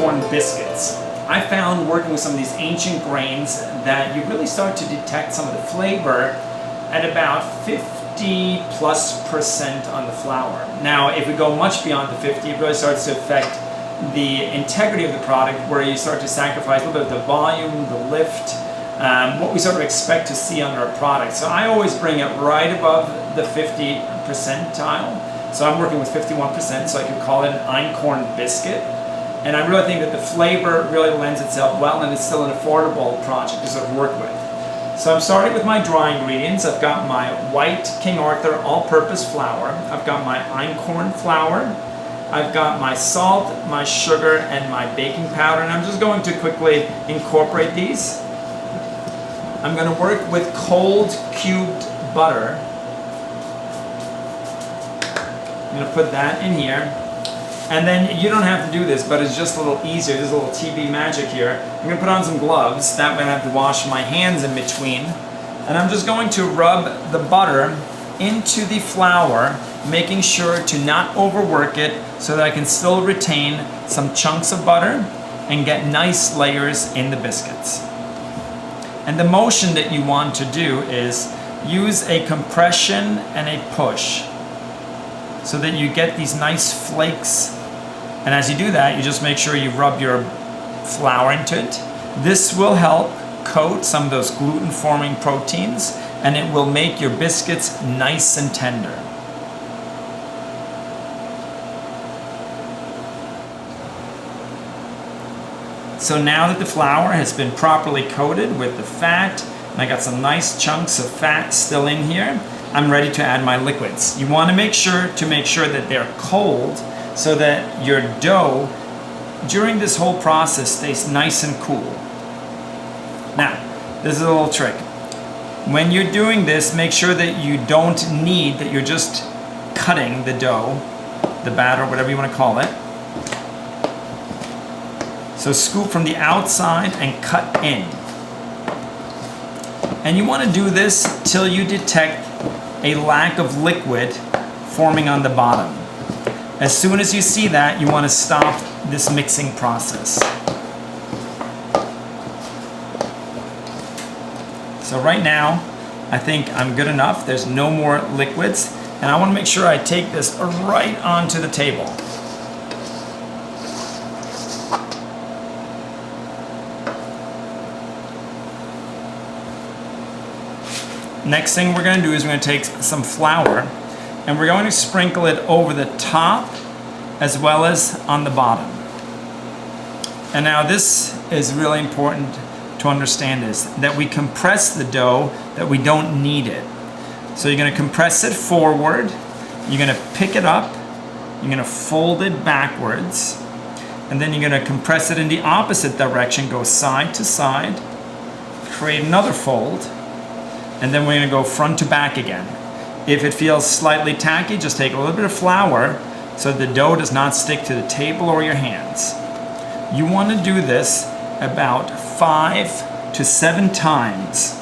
Einkorn Biscuits. I found working with some of these ancient grains that you really start to detect some of the flavor at about 50+% on the flour. Now, if we go much beyond the 50, it really starts to affect the integrity of the product, where you start to sacrifice a little bit of the volume, the lift, what we sort of expect to see under a product. So I always bring it right above the 50 percentile. So I'm working with 51%, so I could call it an Einkorn Biscuit. And I really think that the flavor really lends itself well, and it's still an affordable project to sort of work with. So I'm starting with my dry ingredients. I've got my white King Arthur all-purpose flour. I've got my einkorn flour. I've got my salt, my sugar, and my baking powder. And I'm just going to quickly incorporate these. I'm going to work with cold cubed butter. I'm going to put that in here. And then you don't have to do this, but it's just a little easier. There's a little TV magic here. I'm going to put on some gloves. That way I don't have to wash my hands in between. And I'm just going to rub the butter into the flour, making sure to not overwork it so that I can still retain some chunks of butter and get nice layers in the biscuits. And the motion that you want to do is use a compression and a push so that you get these nice flakes. And as you do that, you just make sure you rub your flour into it. This will help coat some of those gluten-forming proteins, and it will make your biscuits nice and tender. So now that the flour has been properly coated with the fat, and I got some nice chunks of fat still in here, I'm ready to add my liquids. You want to make sure that they're cold so that your dough during this whole process stays nice and cool. Now, this is a little trick. When you're doing this, make sure that you don't knead, that you're just cutting the dough, the batter, whatever you want to call it. So scoop from the outside and cut in. And you want to do this till you detect a lack of liquid forming on the bottom. As soon as you see that, you want to stop this mixing process. So right now, I think I'm good enough. There's no more liquids. And I want to make sure I take this right onto the table. Next thing we're going to do is we're going to take some flour and we're going to sprinkle it over the top as well as on the bottom. And now this is really important to understand, is that we compress the dough, that we don't knead it. So you're going to compress it forward, you're going to pick it up, you're going to fold it backwards, and then you're going to compress it in the opposite direction, go side to side, create another fold, and then we're going to go front to back again. If it feels slightly tacky, just take a little bit of flour so the dough does not stick to the table or your hands. You want to do this about 5 to 7 times.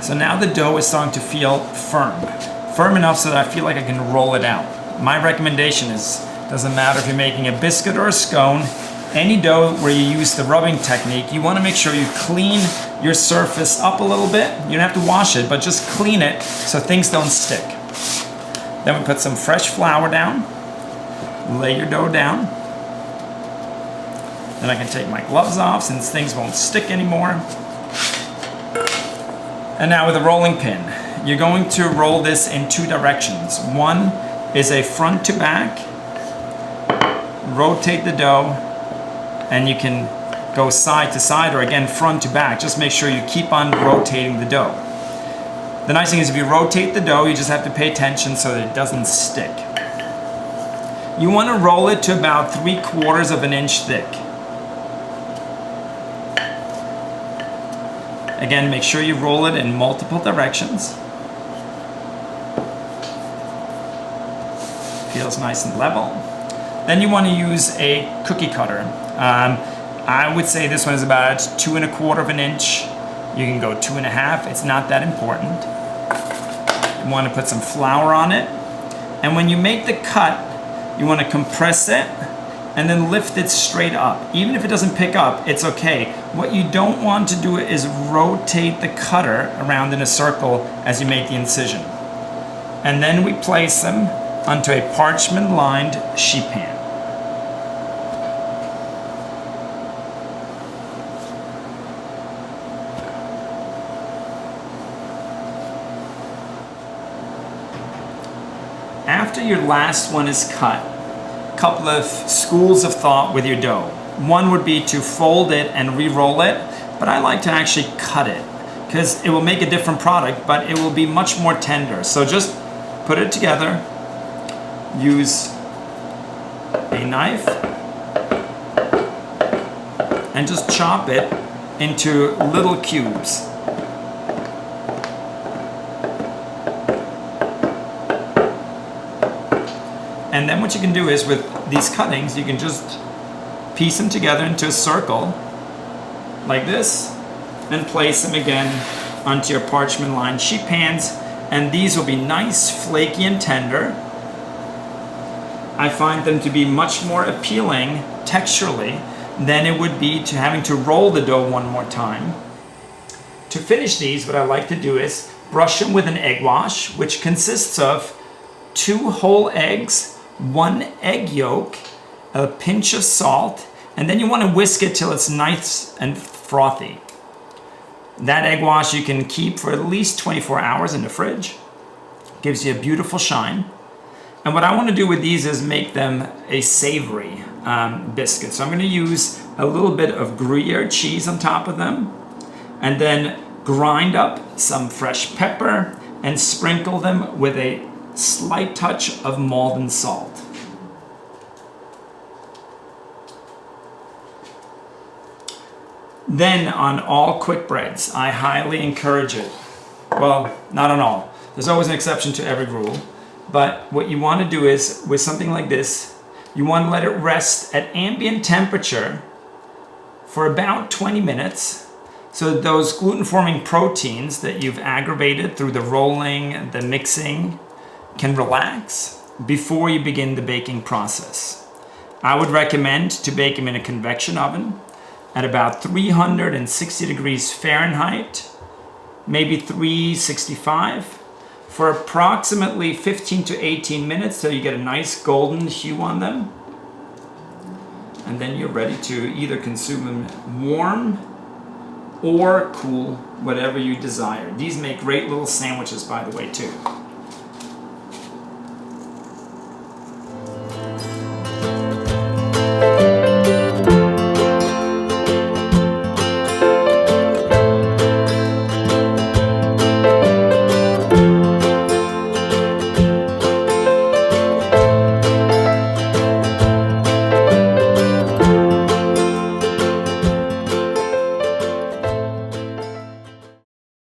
So now the dough is starting to feel firm enough so that I feel like I can roll it out. My recommendation is, doesn't matter if you're making a biscuit or a scone, any dough where you use the rubbing technique, you want to make sure you clean your surface up a little bit. You don't have to wash it, but just clean it so things don't stick. Then we put some fresh flour down, lay your dough down. Then I can take my gloves off since things won't stick anymore. And now with a rolling pin, you're going to roll this in 2 directions. One is a front to back, rotate the dough, and you can go side to side or again front to back. Just make sure you keep on rotating the dough. The nice thing is if you rotate the dough, you just have to pay attention so that it doesn't stick. You want to roll it to about 3/4 of an inch thick. Again, make sure you roll it in multiple directions. Feels nice and level. Then you want to use a cookie cutter. I would say this one is about 2¼ of an inch. You can go 2½. It's not that important. You want to put some flour on it. And when you make the cut, you want to compress it and then lift it straight up. Even if it doesn't pick up, it's okay. What you don't want to do is rotate the cutter around in a circle as you make the incision. And then we place them onto a parchment-lined sheet pan. After your last one is cut, a couple of schools of thought with your dough. One would be to fold it and re-roll it, but I like to actually cut it because it will make a different product, but it will be much more tender. So just put it together, use a knife, and just chop it into little cubes. And then what you can do is with these cuttings, you can just piece them together into a circle like this and place them again onto your parchment lined sheet pans. And these will be nice, flaky and tender. I find them to be much more appealing texturally than it would be to having to roll the dough one more time. To finish these, what I like to do is brush them with an egg wash, which consists of 2 whole eggs, 1 egg yolk, a pinch of salt, and then you want to whisk it till it's nice and frothy. That egg wash you can keep for at least 24 hours in the fridge. Gives you a beautiful shine. And what I want to do with these is make them a savory biscuit. So I'm going to use a little bit of Gruyere cheese on top of them, and then grind up some fresh pepper and sprinkle them with a slight touch of Maldon salt. Then on all quick breads, I highly encourage it. Well, not on all. There's always an exception to every rule. But what you want to do is, with something like this, you want to let it rest at ambient temperature for about 20 minutes. So that those gluten-forming proteins that you've aggravated through the rolling, the mixing, can relax before you begin the baking process. I would recommend to bake them in a convection oven at about 360 degrees Fahrenheit, maybe 365, for approximately 15 to 18 minutes so you get a nice golden hue on them. And then you're ready to either consume them warm or cool, whatever you desire. These make great little sandwiches, by the way, too.